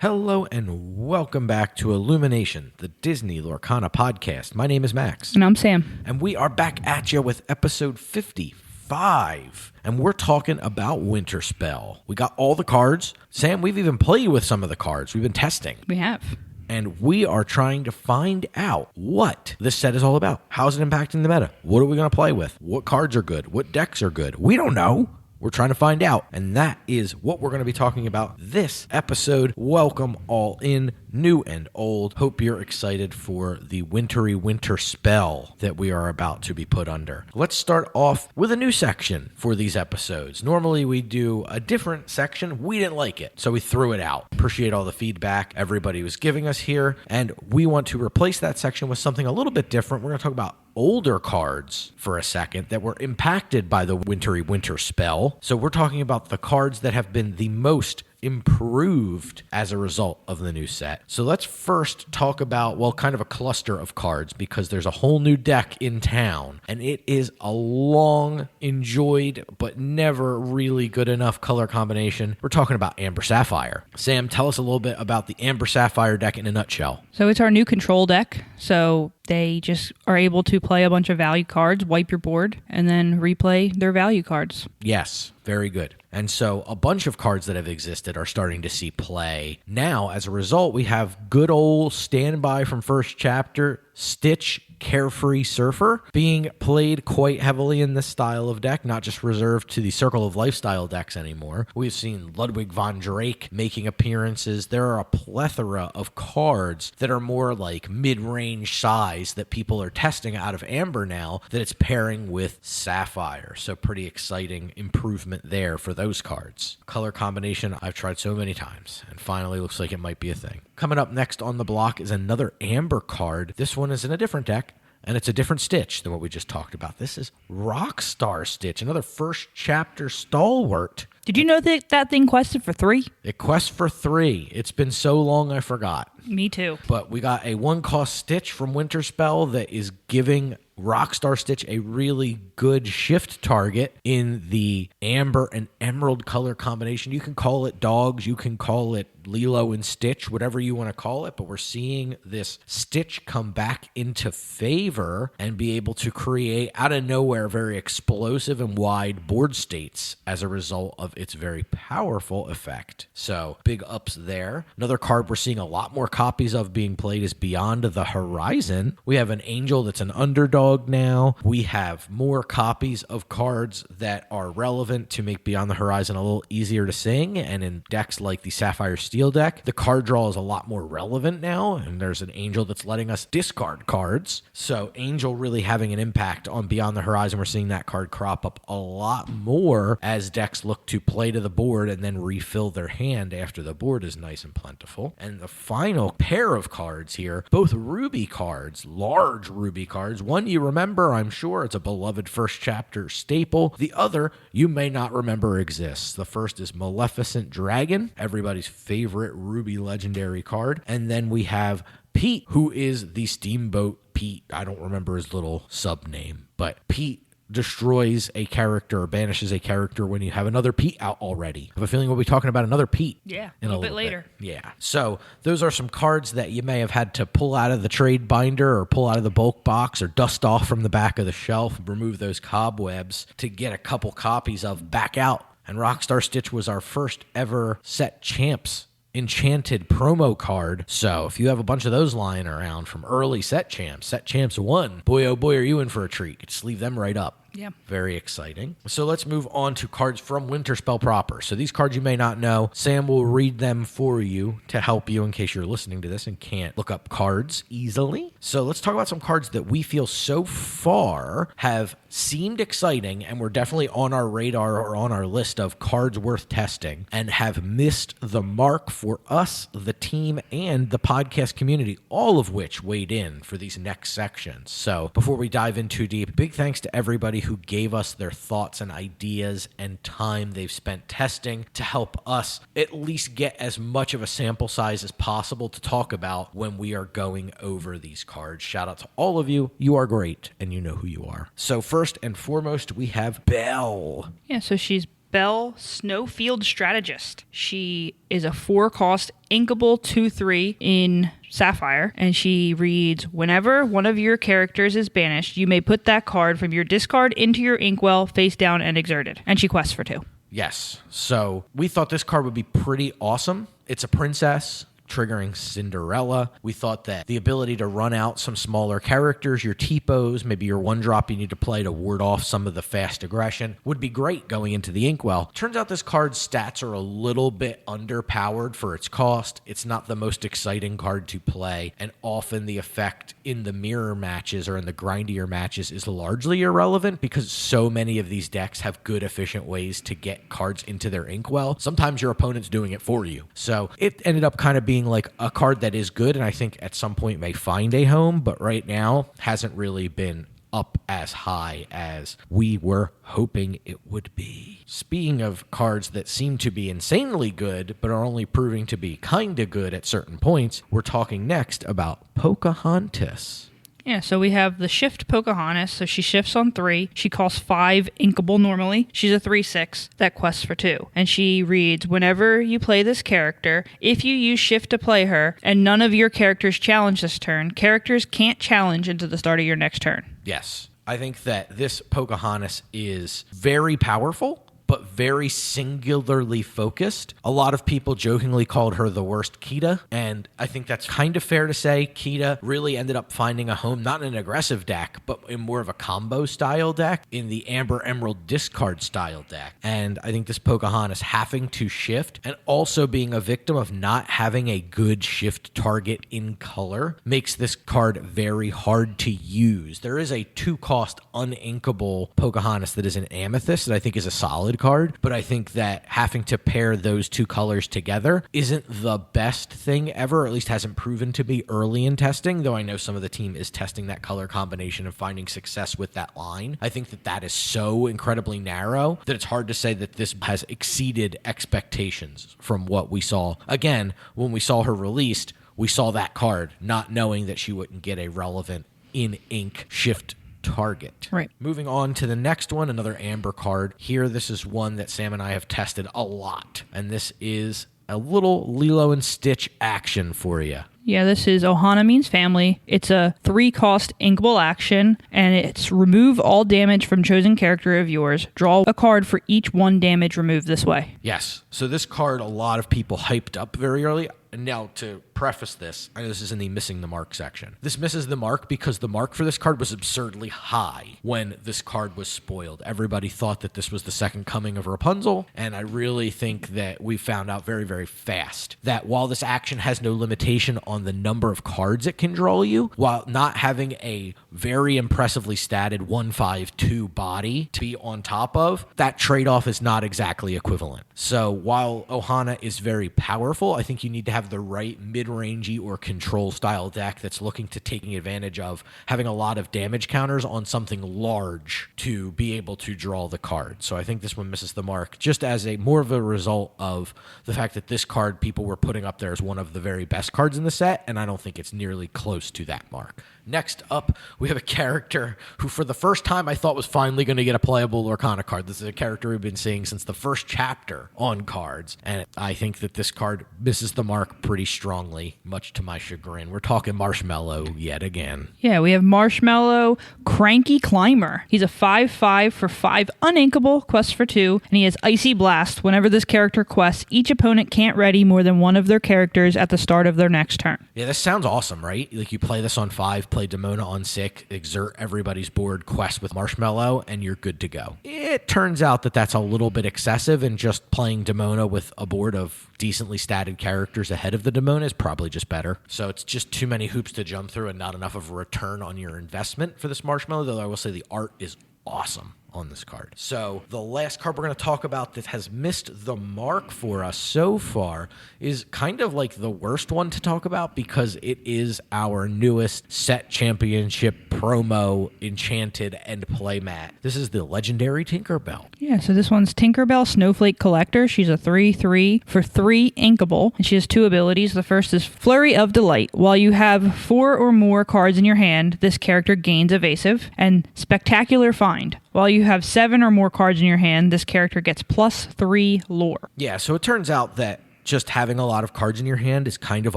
Hello and welcome back to IllumiNation, the Disney Lorcana podcast. My name is Max. And I'm Sam. And we are back at you with episode 55. And we're talking about Winterspell. We got all the cards. Sam, we've even played with some of the cards. We've been testing. We have. And we are trying to find out what this set is all about. How's it impacting the meta? What are we going to play with? What cards are good? What decks are good? We don't know. We're trying to find out, and that is what we're going to be talking about this episode. Welcome all in, new and old. Hope you're excited for the wintry winter spell that we are about to be put under. Let's start off with a new section for these episodes. Normally we do a different section. We didn't like it, so we threw it out. Appreciate all the feedback everybody was giving us here, and we want to replace that section with something a little bit different. We're going to talk about older cards for a second that were impacted by the wintry winter spell. So we're talking about the cards that have been the most improved as a result of the new set. So let's first talk about, well, kind of a cluster of cards because there's a whole new deck in town and it is a long enjoyed but never really good enough color combination. We're talking about Amber Sapphire. Sam, tell us a little bit about the Amber Sapphire deck in a nutshell. So it's our new control deck. So they just are able to play a bunch of value cards, wipe your board, and then replay their value cards. Yes, very good. And so a bunch of cards that have existed are starting to see play. Now, as a result, we have good old standby from first chapter, Stitch Carefree Surfer, being played quite heavily in this style of deck, not just reserved to the Circle of Lifestyle decks anymore. We've seen Ludwig von Drake making appearances. There are a plethora of cards that are more like mid-range size that people are testing out of Amber now that it's pairing with Sapphire. So pretty exciting improvement there for those cards. Color combination I've tried so many times and finally looks like it might be a thing. Coming up next on the block is another Amber card. This one is in a different deck, and it's a different Stitch than what we just talked about. This is Rockstar Stitch, another first chapter stalwart. Did you know that that thing quested for 3? It quests for 3. It's been so long I forgot. Me too. But we got a 1-cost Stitch from Winterspell that is giving Rockstar Stitch a really good shift target in the Amber and Emerald color combination. You can call it dogs, you can call it Lilo and Stitch, whatever you want to call it, but we're seeing this Stitch come back into favor and be able to create out of nowhere very explosive and wide board states as a result of its very powerful effect. So big ups there. Another card we're seeing a lot more copies of being played is Beyond the Horizon. We have an Angel that's an underdog now. We have more copies of cards that are relevant to make Beyond the Horizon a little easier to sing, and in decks like the Sapphire Steel deck, the card draw is a lot more relevant now, and there's an Angel that's letting us discard cards. So Angel really having an impact on Beyond the Horizon. We're seeing that card crop up a lot more as decks look to play to the board and then refill their hand after the board is nice and plentiful. And the final pair of cards here, both Ruby cards, large Ruby cards. One you remember, I'm sure, it's a beloved first chapter staple. The other you may not remember exists. The first is Maleficent Dragon, everybody's favorite Ruby legendary card. And then we have Pete, who is the Steamboat Pete. I don't remember his little sub name, but Pete destroys a character or banishes a character when you have another Pete out already. I have a feeling we'll be talking about another Pete. Yeah, in a little bit later. Yeah. So those are some cards that you may have had to pull out of the trade binder or pull out of the bulk box or dust off from the back of the shelf, remove those cobwebs to get a couple copies of back out. And Rockstar Stitch was our first ever Set Champs Enchanted promo card. So if you have a bunch of those lying around from early Set Champs 1, boy oh boy are you in for a treat. Just leave them right up. Yeah. Very exciting. So let's move on to cards from Winterspell proper. So these cards you may not know, Sam will read them for you to help you in case you're listening to this and can't look up cards easily. So let's talk about some cards that we feel so far have seemed exciting and were definitely on our radar or on our list of cards worth testing and have missed the mark for us, the team, and the podcast community, all of which weighed in for these next sections. So before we dive in too deep, big thanks to everybody who gave us their thoughts and ideas and time they've spent testing to help us at least get as much of a sample size as possible to talk about when we are going over these cards. Shout out to all of you. You are great, and you know who you are. So first and foremost, we have Belle. Yeah, so she's Belle Snowfield Strategist. She is a 4-cost inkable 2/3 in Sapphire, and she reads, whenever one of your characters is banished, you may put that card from your discard into your inkwell face down and exerted. And she quests for 2. Yes. So we thought this card would be pretty awesome. It's a princess, triggering Cinderella. We thought that the ability to run out some smaller characters, your T-Pos, maybe your 1-drop you need to play to ward off some of the fast aggression, would be great going into the Inkwell. Turns out this card's stats are a little bit underpowered for its cost. It's not the most exciting card to play, and often the effect in the mirror matches or in the grindier matches is largely irrelevant because so many of these decks have good, efficient ways to get cards into their Inkwell. Sometimes your opponent's doing it for you. So it ended up kind of being like a card that is good and I think at some point may find a home, but right now hasn't really been up as high as we were hoping it would be. Speaking of cards that seem to be insanely good but are only proving to be kinda good at certain points, we're talking next about Pocahontas. Yeah, so we have the shift Pocahontas. So she shifts on 3. She costs 5 inkable normally. She's a 3/6 that quests for 2. And she reads, whenever you play this character, if you use shift to play her and none of your characters challenge this turn, characters can't challenge into the start of your next turn. Yes. I think that this Pocahontas is very powerful, but very singularly focused. A lot of people jokingly called her the worst Kita, and I think that's kind of fair to say. Kita really ended up finding a home, not in an aggressive deck, but in more of a combo style deck, in the Amber Emerald discard style deck. And I think this Pocahontas having to shift and also being a victim of not having a good shift target in color makes this card very hard to use. There is a 2-cost uninkable Pocahontas that is an Amethyst that I think is a solid card, but I think that having to pair those 2 colors together isn't the best thing ever, or at least hasn't proven to be early in testing, though I know some of the team is testing that color combination and finding success with that line. I think that that is so incredibly narrow that it's hard to say that this has exceeded expectations from what we saw. Again, when we saw her released, we saw that card, not knowing that she wouldn't get a relevant in-ink shift target. Right. Moving on to the next one, another Amber card. Here, this is one that Sam and I have tested a lot, and this is a little Lilo and Stitch action for you. Yeah, this is Ohana Means Family. It's a 3-cost inkable action, and it's remove all damage from chosen character of yours. Draw a card for each 1 damage removed this way. Yes. So this card, a lot of people hyped up very early. And now to preface this, I know this is in the missing the mark section. This misses the mark because the mark for this card was absurdly high when this card was spoiled. Everybody thought that this was the second coming of Rapunzel, and I really think that we found out very, very fast that while this action has no limitation on the number of cards it can draw you, while not having a very impressively statted 1/5/2 body to be on top of, that trade-off is not exactly equivalent. So while Ohana is very powerful, I think you need to have the right mid-rangey or control style deck that's looking to taking advantage of having a lot of damage counters on something large to be able to draw the card. So I think this one misses the mark just as a more of a result of the fact that this card people were putting up there as one of the very best cards in the set, and I don't think it's nearly close to that mark. Next up, we have a character who for the first time I thought was finally going to get a playable Lorcana card. This is a character we've been seeing since the first chapter on cards, and I think that this card misses the mark pretty strongly, much to my chagrin. We're talking Marshmallow yet again. Yeah, we have Marshmallow, Cranky Climber. He's a 5/5 for 5 uninkable, quests for 2, and he has Icy Blast. Whenever this character quests, each opponent can't ready more than one of their characters at the start of their next turn. Yeah, this sounds awesome, right? Like you play this on 5, play Demona on 6, exert everybody's board, quest with Marshmallow, and you're good to go. It turns out that that's a little bit excessive, and just playing Demona with a board of decently statted characters ahead of the Demona is probably just better. So it's just too many hoops to jump through and not enough of a return on your investment for this Marshmallow, though I will say the art is awesome on this card. So the last card we're going to talk about that has missed the mark for us so far is kind of like the worst one to talk about because it is our newest set championship promo enchanted and playmat. This is the legendary Tinkerbell. Yeah, so this one's Tinkerbell Snowflake Collector. She's a 3/3 for 3 inkable, and she has 2 abilities. The first is Flurry of Delight. While you have 4 or more cards in your hand, this character gains evasive, and Spectacular Find. While you have 7 or more cards in your hand, this character gets +3 lore. Yeah, so it turns out that just having a lot of cards in your hand is kind of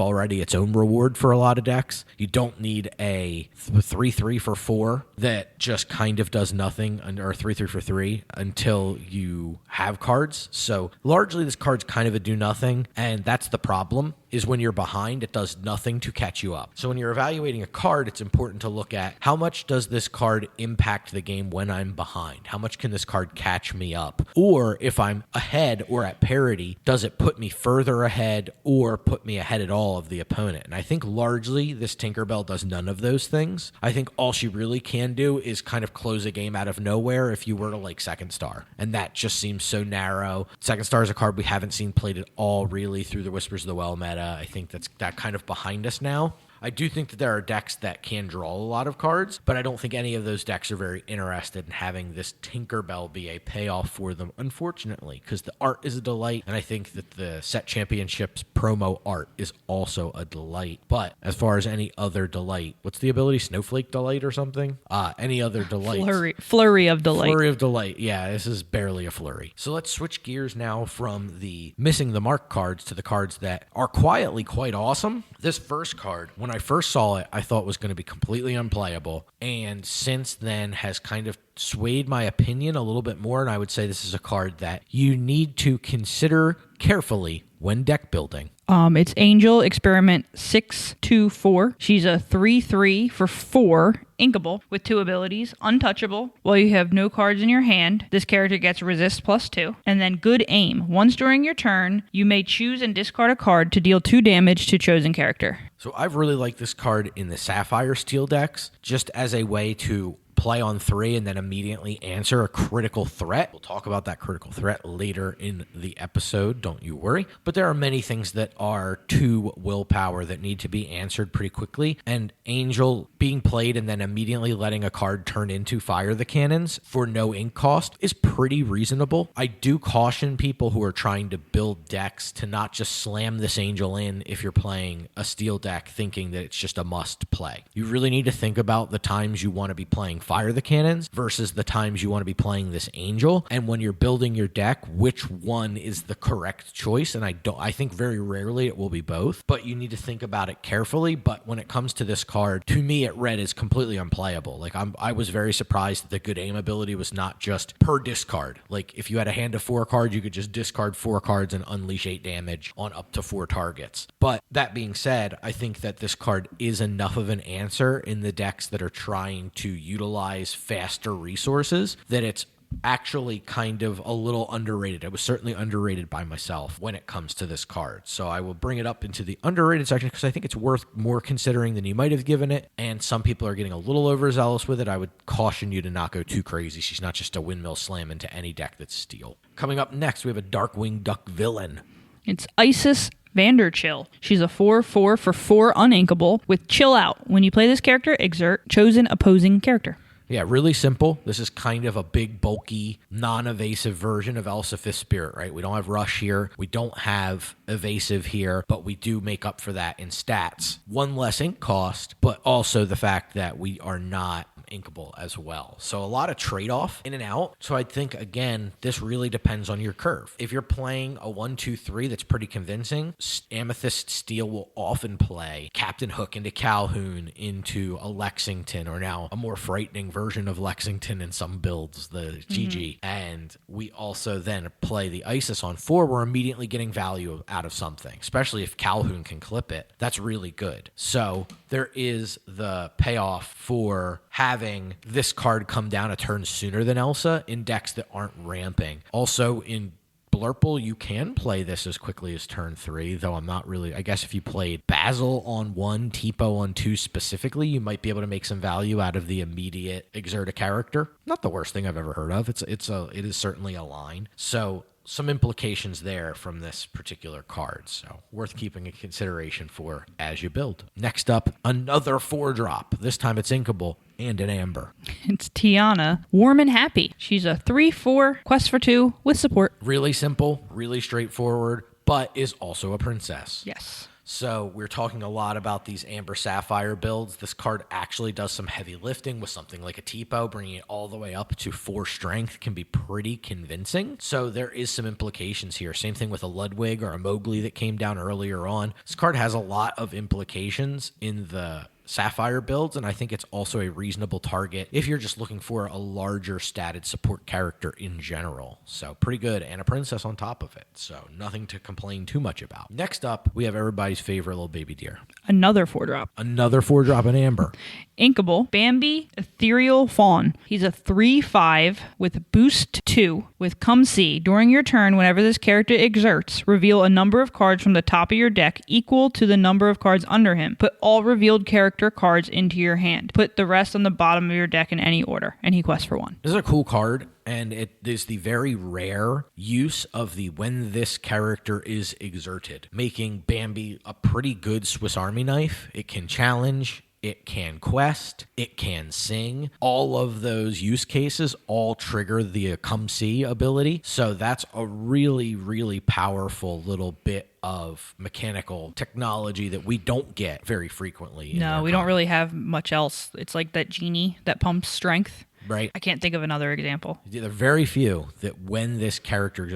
already its own reward for a lot of decks. You don't need a 3/3 for 4 that just kind of does nothing, or 3/3 for 3 until you have cards. So largely this card's kind of a do nothing, and that's the problem, is when you're behind, it does nothing to catch you up. So when you're evaluating a card, it's important to look at how much does this card impact the game when I'm behind? How much can this card catch me up? Or if I'm ahead or at parity, does it put me further ahead or put me ahead at all of the opponent? And I think largely this Tinkerbell does none of those things. I think all she really can do is kind of close a game out of nowhere if you were to like Second Star. And that just seems so narrow. Second Star is a card we haven't seen played at all really through the Whispers of the Well meta. I think that's kind of behind us now. I do think that there are decks that can draw a lot of cards, but I don't think any of those decks are very interested in having this Tinkerbell be a payoff for them, unfortunately, because the art is a delight, and I think that the Set Championships promo art is also a delight. But as far as any other delight, what's the ability? Snowflake Delight or something? Any other delight? Flurry of Delight. Flurry of Delight. Yeah, this is barely a flurry. So let's switch gears now from the missing the mark cards to the cards that are quietly quite awesome. This first card, when I first saw it, I thought was going to be completely unplayable, and since then has kind of swayed my opinion a little bit more, and I would say this is a card that you need to consider carefully when deck building. It's Angel Experiment 624. She's a 3/3 for 4, inkable, with 2 abilities, untouchable. While you have no cards in your hand, this character gets resist +2. And then Good Aim. Once during your turn, you may choose and discard a card to deal 2 damage to chosen character. So I've really liked this card in the Sapphire Steel decks, just as a way to play on 3 and then immediately answer a critical threat. We'll talk about that critical threat later in the episode, don't you worry. But there are many things that are 2 willpower that need to be answered pretty quickly, and Angel being played and then immediately letting a card turn into Fire the Cannons for no ink cost is pretty reasonable. I do caution people who are trying to build decks to not just slam this Angel in if you're playing a Steel deck thinking that it's just a must play. You really need to think about the times you want to be playing Fire the Cannons versus the times you want to be playing this Angel, and when you're building your deck, which one is the correct choice. And I think very rarely it will be both, but you need to think about it carefully. But when it comes to this card, to me it read as completely unplayable. Like I was very surprised that the Good Aim ability was not just per discard. Like if you had a hand of 4 cards, you could just discard 4 cards and unleash 8 damage on up to 4 targets. But that being said, I think that this card is enough of an answer in the decks that are trying to utilize faster resources that it's actually kind of a little underrated. It was certainly underrated by myself when it comes to this card. So I will bring it up into the underrated section because I think it's worth more considering than you might have given it. And some people are getting a little overzealous with it. I would caution you to not go too crazy. She's not just a windmill slam into any deck that's Steel. Coming up next, we have a Darkwing Duck villain. It's Isis Vanderchill. She's a 4/4 for 4 uninkable with Chill Out. When you play this character, exert chosen opposing character. Yeah, really simple. This is kind of a big, bulky, non-evasive version of Elsa Fifth Spirit, right? We don't have Rush here. We don't have Evasive here, but we do make up for that in stats. 1 less ink cost, but also the fact that we are not inkable as well. So a lot of trade-off in and out. So I think, again, this really depends on your curve. If you're playing a 1-2-3 that's pretty convincing, Amethyst Steel will often play Captain Hook into Calhoun into a Lexington, or now a more frightening version of Lexington in some builds, the GG. And we also then play the Isis on 4. We're immediately getting value out of something, especially if Calhoun can clip it. That's really good. So there is the payoff for having this card come down a turn sooner than Elsa in decks that aren't ramping. Also, in Blurple, you can play this as quickly as turn 3, though I'm not really... I guess if you played Basil on 1, Tipo on 2 specifically, you might be able to make some value out of the immediate exert a character. Not the worst thing I've ever heard of. It is certainly a line. So some implications there from this particular card, so worth keeping in consideration for as you build. Next up, another 4-drop. This time it's inkable and an amber. It's Tiana, Warm and Happy. She's a 3/4 quest for 2 with support. Really simple, really straightforward, but is also a princess. Yes. So we're talking a lot about these Amber Sapphire builds. This card actually does some heavy lifting with something like a Tipo, bringing it all the way up to 4 strength can be pretty convincing. So there is some implications here. Same thing with a Ludwig or a Mowgli that came down earlier on. This card has a lot of implications in the Sapphire builds, and I think it's also a reasonable target if you're just looking for a larger statted support character in general. So pretty good, and a princess on top of it. So nothing to complain too much about. Next up, we have everybody's favorite little baby deer. Another 4-drop. Another 4-drop in Amber. Inkable, Bambi, Ethereal Fawn. He's a 3/5 with boost 2 with Come See. During your turn, whenever this character exerts, reveal a number of cards from the top of your deck equal to the number of cards under him. Put all revealed character cards into your hand. Put the rest on the bottom of your deck in any order, and he quests for 1. This is a cool card, and it is the very rare use of the when this character is exerted, making Bambi a pretty good Swiss Army knife. It can challenge, it can quest, it can sing. All of those use cases all trigger the Come See ability. So that's a really, really powerful little bit of mechanical technology that we don't get very frequently. No, we don't really have much else. It's like that genie that pumps strength. Right. I can't think of another example. There are very few that when this character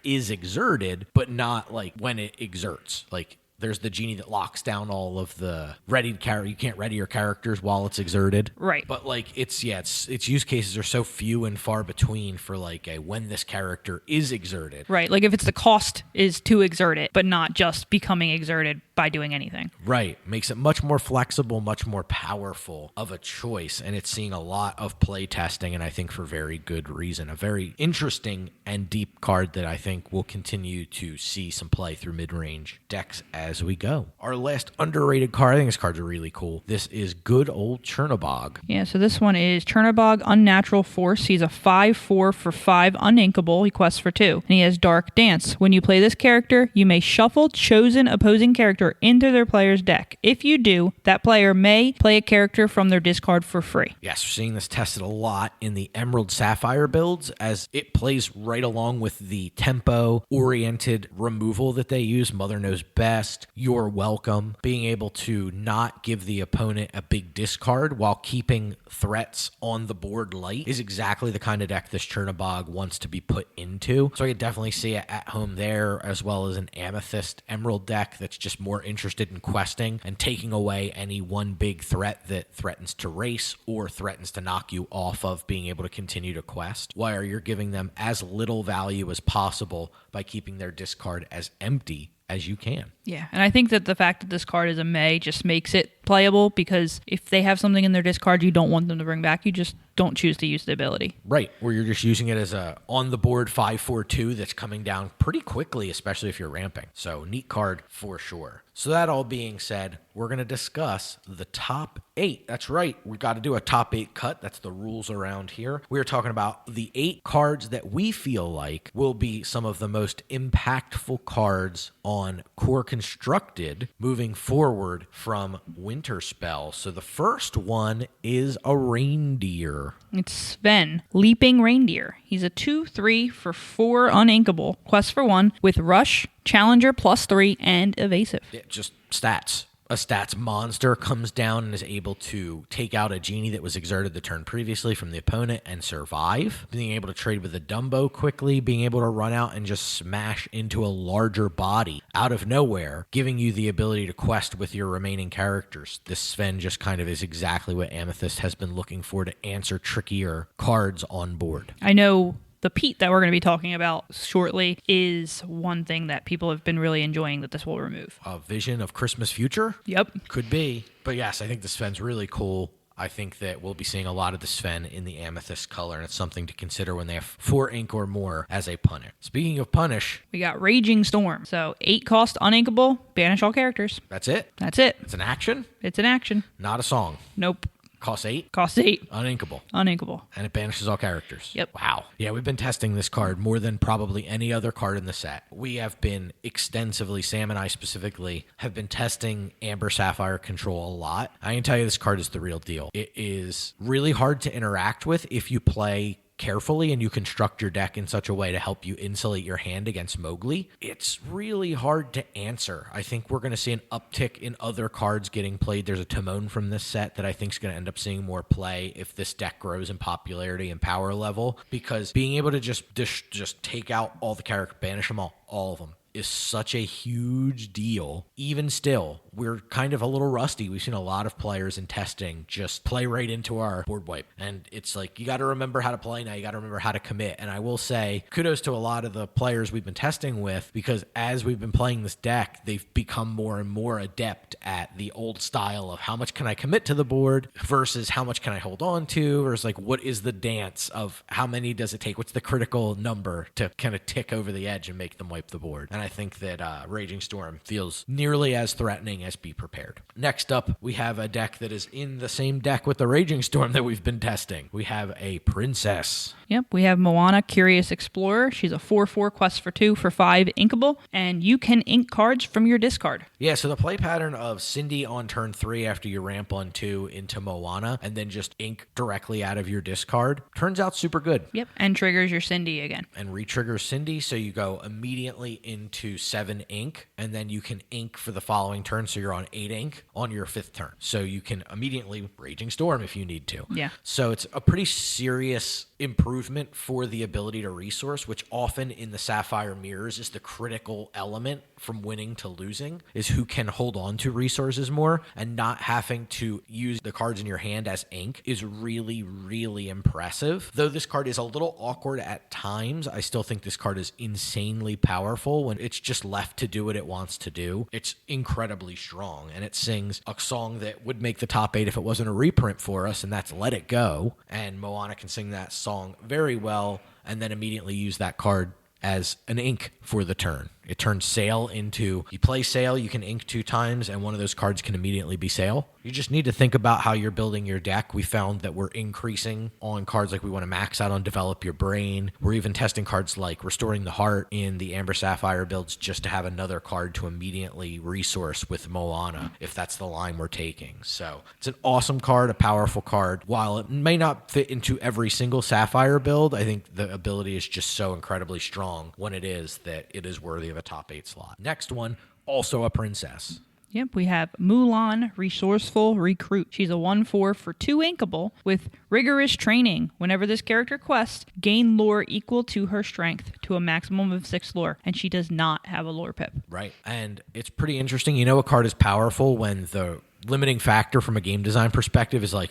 is exerted, but not like when it exerts. Like there's the genie that locks down all of the readied character. You can't ready your characters while it's exerted. Right. But like its use cases are so few and far between for like a when this character is exerted. Right. Like if it's the cost is to exert it, but not just becoming exerted by doing anything. Right. Makes it much more flexible, much more powerful of a choice. And it's seeing a lot of play testing, and I think for very good reason. A very interesting and deep card that I think will continue to see some play through mid-range decks as we go. Our last underrated card, I think this card's really cool. This is good old Chernobog. Yeah, so this one is Chernobog Unnatural Force. He's a 5/4 for 5 uninkable. He quests for 2. And he has Dark Dance. When you play this character, you may shuffle chosen opposing character into their player's deck. If you do, that player may play a character from their discard for free. Yes, we're seeing this tested a lot in the Emerald Sapphire builds as it plays right along with the tempo-oriented removal that they use. Mother Knows Best, You're Welcome. Being able to not give the opponent a big discard while keeping threats on the board light is exactly the kind of deck this Chernobog wants to be put into. So I could definitely see it at home there, as well as an Amethyst Emerald deck that's just more interested in questing and taking away any one big threat that threatens to race or threatens to knock you off of being able to continue to quest, while you're giving them as little value as possible by keeping their discard as empty as you can. Yeah, and I think that the fact that this card is a May just makes it playable, because if they have something in their discard you don't want them to bring back, you just don't choose to use the ability. Right, where you're just using it as a on-the-board 5/4/2 that's coming down pretty quickly, especially if you're ramping. So neat card for sure. So that all being said, we're going to discuss the top 8. That's right, we got to do a top 8 cut. That's the rules around here. We're talking about the 8 cards that we feel like will be some of the most impactful cards on Core Constructed moving forward from Winterspell. So the first one is a reindeer. It's Sven, Leaping Reindeer. He's a 2/3 for 4 uninkable. Quest for 1 with Rush, Challenger +3, and Evasive. Yeah, just stats. A stats monster comes down and is able to take out a genie that was exerted the turn previously from the opponent and survive. Being able to trade with a Dumbo quickly, being able to run out and just smash into a larger body out of nowhere, giving you the ability to quest with your remaining characters. This Sven just kind of is exactly what Amethyst has been looking for to answer trickier cards on board. I know the Pete that we're going to be talking about shortly is one thing that people have been really enjoying that this will remove. A vision of Christmas future? Yep. Could be. But yes, I think the Sven's really cool. I think that we'll be seeing a lot of the Sven in the Amethyst color, and it's something to consider when they have 4 ink or more as a punish. Speaking of punish, we got Raging Storm. So 8 cost uninkable, banish all characters. That's it? That's it. It's an action? It's an action. Not a song. Nope. Costs 8? Costs 8. Uninkable. Uninkable. And it banishes all characters. Yep. Wow. Yeah, we've been testing this card more than probably any other card in the set. We have been extensively, Sam and I specifically, have been testing Amber Sapphire Control a lot. I can tell you this card is the real deal. It is really hard to interact with if you play carefully and you construct your deck in such a way to help you insulate your hand against Mowgli, it's really hard to answer. I think we're going to see an uptick in other cards getting played. There's a Timon from this set that I think is going to end up seeing more play if this deck grows in popularity and power level, because being able to just take out all the characters, banish them all of them, is such a huge deal. Even still, we're kind of a little rusty. We've seen a lot of players in testing just play right into our board wipe. And it's like, you got to remember how to play now. You got to remember how to commit. And I will say kudos to a lot of the players we've been testing with, because as we've been playing this deck, they've become more and more adept at the old style of how much can I commit to the board versus how much can I hold on to, versus like what is the dance of how many does it take? What's the critical number to kind of tick over the edge and make them wipe the board? And I think that Raging Storm feels nearly as threatening as Be Prepared. Next up, we have a deck that is in the same deck with the Raging Storm that we've been testing. We have a Princess. Yep, we have Moana, Curious Explorer. She's a 4/4 quest for 2 for 5 inkable, and you can ink cards from your discard. Yeah, so the play pattern of Cindy on turn 3 after you ramp on 2 into Moana and then just ink directly out of your discard turns out super good. Yep, and triggers your Cindy again. And re-triggers Cindy, so you go immediately into 7 ink, and then you can ink for the following turn, so you're on 8 ink on your 5th turn. So you can immediately Raging Storm if you need to. Yeah. So it's a pretty serious improvement for the ability to resource, which often in the Sapphire Mirrors is the critical element from winning to losing, is who can hold on to resources more, and not having to use the cards in your hand as ink is really, really impressive. Though this card is a little awkward at times, I still think this card is insanely powerful when it's just left to do what it wants to do. It's incredibly strong, and it sings a song that would make the top 8 if it wasn't a reprint for us, and that's Let It Go. And Moana can sing that song very well, and then immediately use that card as an ink for the turn. It turns Sail into, you play Sail, you can ink 2 times, and one of those cards can immediately be Sail. You just need to think about how you're building your deck. We found that we're increasing on cards like we want to max out on Develop Your Brain. We're even testing cards like Restoring the Heart in the Amber Sapphire builds just to have another card to immediately resource with Moana, if that's the line we're taking. So it's an awesome card, a powerful card. While it may not fit into every single Sapphire build, I think the ability is just so incredibly strong when it is that it is worthy of a top 8 slot. Next one, also a Princess. Yep, we have Mulan, Resourceful Recruit. She's a 1/4 for 2 inkable with Rigorous Training. Whenever this character quests, gain lore equal to her strength to a maximum of 6 lore, and she does not have a lore pip. Right, and it's pretty interesting. You know, a card is powerful when the limiting factor from a game design perspective is like,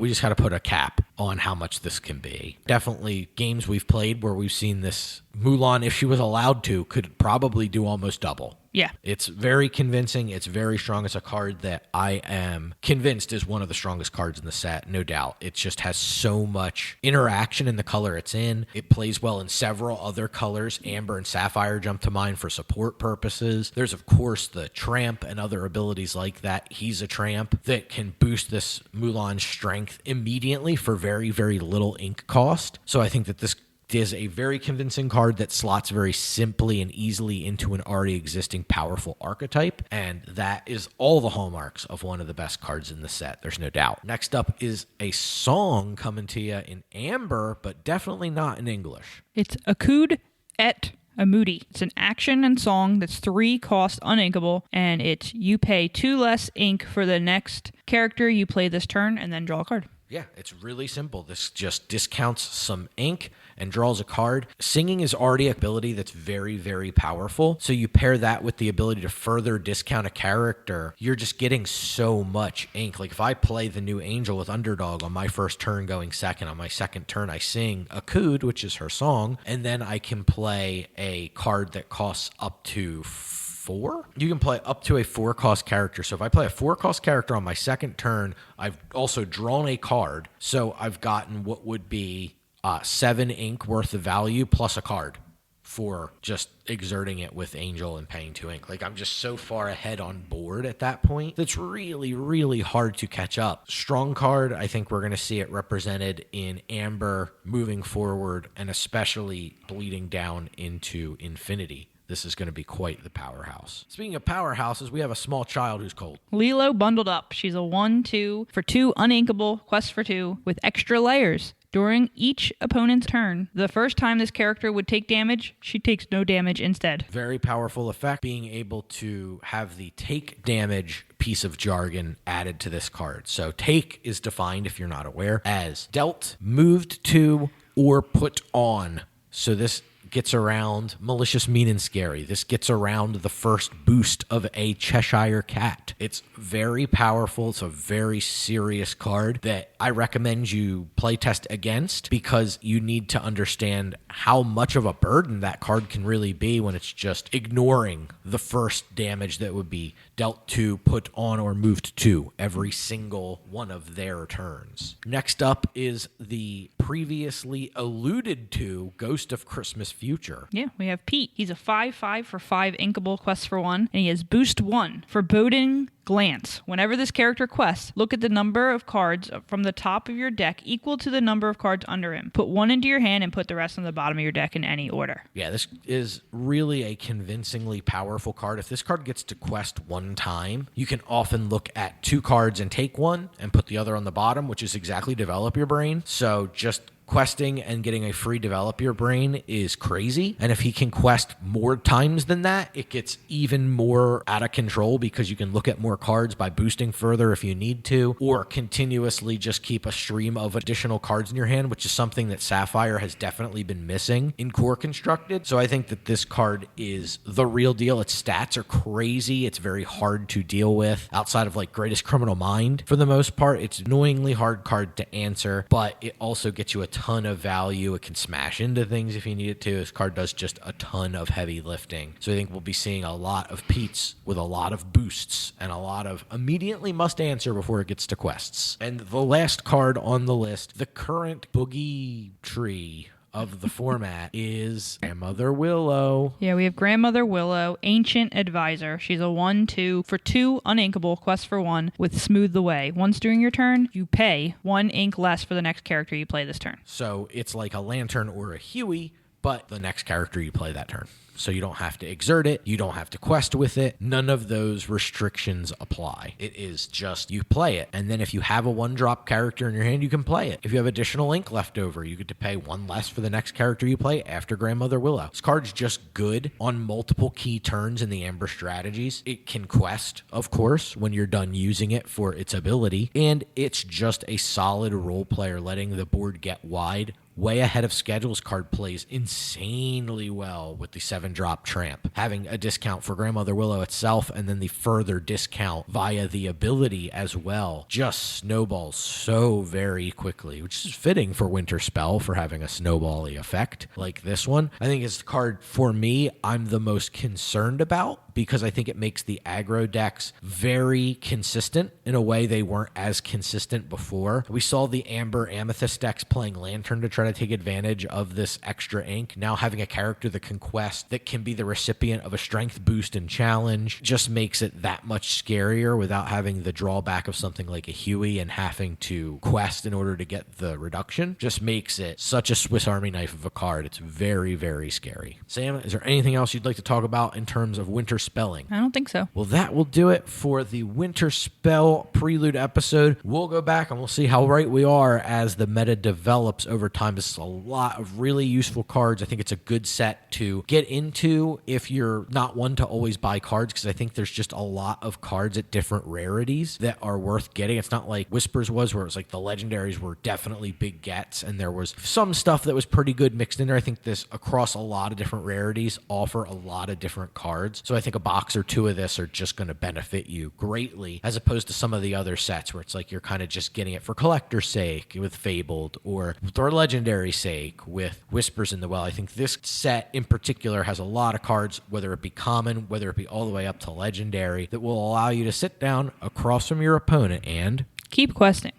we just got to put a cap on how much this can be. Definitely games we've played where we've seen this Mulan, if she was allowed to, could probably do almost double. Yeah. It's very convincing. It's very strong. It's a card that I am convinced is one of the strongest cards in the set, no doubt. It just has so much interaction in the color it's in. It plays well in several other colors. Amber and Sapphire jump to mind for support purposes. There's, of course, the Tramp and other abilities like that. He's a Tramp that can boost this Mulan's strength immediately for very, very little ink cost. So I think that this is a very convincing card that slots very simply and easily into an already existing powerful archetype, and that is all the hallmarks of one of the best cards in the set, there's no doubt. Next up is a song coming to you in Amber, but definitely not in English. It's Akud et Amudi. It's an action and song that's 3 cost uninkable, and it's you pay 2 less ink for the next character you play this turn, and then draw a card. Yeah, it's really simple. This just discounts some ink and draws a card. Singing is already an ability that's very, very powerful. So you pair that with the ability to further discount a character, you're just getting so much ink. Like if I play the new Angel with Underdog on my first turn going second, on my second turn I sing Akud, which is her song, and then I can play a card that costs up to 4. You can play up to a 4-cost character. So if I play a 4-cost character on my second turn, I've also drawn a card. So I've gotten what would be 7 ink worth of value plus a card for just exerting it with Angel and paying 2 ink. Like I'm just so far ahead on board at that point. That's really, really hard to catch up. Strong card. I think we're going to see it represented in Amber moving forward, and especially bleeding down into Infinity. This is going to be quite the powerhouse. Speaking of powerhouses, we have a small child who's cold. Lilo Bundled Up. She's a 1/2 for 2 uninkable, quest for 2, with extra layers. During each opponent's turn, the first time this character would take damage, she takes no damage instead. Very powerful effect, being able to have the take damage piece of jargon added to this card. So take is defined, if you're not aware, as dealt, moved to, or put on. So this gets around malicious, mean, and scary. This gets around the first boost of a Cheshire Cat. It's very powerful. It's a very serious card that I recommend you play test against, because you need to understand how much of a burden that card can really be when it's just ignoring the first damage that would be dealt to, put on, or moved to every single one of their turns. Next up is the previously alluded to Ghost of Christmas Future. Yeah, we have Pete. He's a 5/5 for 5 inkable quest for 1, and he has boost 1. Foreboding Glance. Whenever this character quests, look at the number of cards from the top of your deck equal to the number of cards under him. Put 1 into your hand and put the rest on the bottom of your deck in any order. Yeah, this is really a convincingly powerful card. If this card gets to quest 1 time, you can often look at 2 cards and take 1 and put the other on the bottom, which is exactly develop your brain. So just questing and getting a free develop your brain is crazy. And if he can quest more times than that, it gets even more out of control, because you can look at more cards by boosting further if you need to, or continuously just keep a stream of additional cards in your hand, which is something that Sapphire has definitely been missing in Core Constructed. So I think that this card is the real deal. Its stats are crazy. It's very hard to deal with outside of like Greatest Criminal Mind. For the most part, it's an annoyingly hard card to answer, but it also gets you a ton of value. It can smash into things if you need it to. This card does just a ton of heavy lifting. So I think we'll be seeing a lot of Pete's with a lot of boosts and a lot of immediately must answer before it gets to quests. And the last card on the list, the current boogie tree of the format, is Grandmother Willow. Yeah, we have Grandmother Willow, Ancient Advisor. She's a 1/2 for 2 uninkable, quest for 1 with Smooth the Way. Once during your turn, you pay 1 ink less for the next character you play this turn. So it's like a Lantern or a Huey, but the next character you play that turn. So you don't have to exert it. You don't have to quest with it. None of those restrictions apply. It is just you play it. And then if you have a 1-drop character in your hand, you can play it. If you have additional ink left over, you get to pay 1 less for the next character you play after Grandmother Willow. This card's just good on multiple key turns in the Amber strategies. It can quest, of course, when you're done using it for its ability. And it's just a solid role player, letting the board get wide. Way ahead of schedule's card plays insanely well with the 7-drop Tramp. Having a discount for Grandmother Willow itself, and then the further discount via the ability as well, just snowballs so very quickly, which is fitting for Winterspell for having a snowball-y effect like this one. I think it's the card, for me, I'm the most concerned about, because I think it makes the aggro decks very consistent in a way they weren't as consistent before. We saw the Amber Amethyst decks playing Lantern to try to take advantage of this extra ink. Now having a character that can quest, that can be the recipient of a strength boost and challenge, just makes it that much scarier without having the drawback of something like a Huey and having to quest in order to get the reduction. Just makes it such a Swiss Army knife of a card. It's very, very scary. Sam, is there anything else you'd like to talk about in terms of Winter Spelling? I don't think so. Well, that will do it for the Winter Spell Prelude episode. We'll go back and we'll see how right we are as the meta develops over time. This is a lot of really useful cards. I think it's a good set to get into if you're not one to always buy cards, because I think there's just a lot of cards at different rarities that are worth getting. It's not like Whispers was, where it was like the legendaries were definitely big gets and there was some stuff that was pretty good mixed in there. I think this, across a lot of different rarities, offer a lot of different cards. So I think a box or 2 of this are just going to benefit you greatly, as opposed to some of the other sets where it's like you're kind of just getting it for collector's sake with Fabled, or for legendary sake with Whispers in the Well. I think this set in particular has a lot of cards, whether it be common, whether it be all the way up to legendary, that will allow you to sit down across from your opponent and keep questing.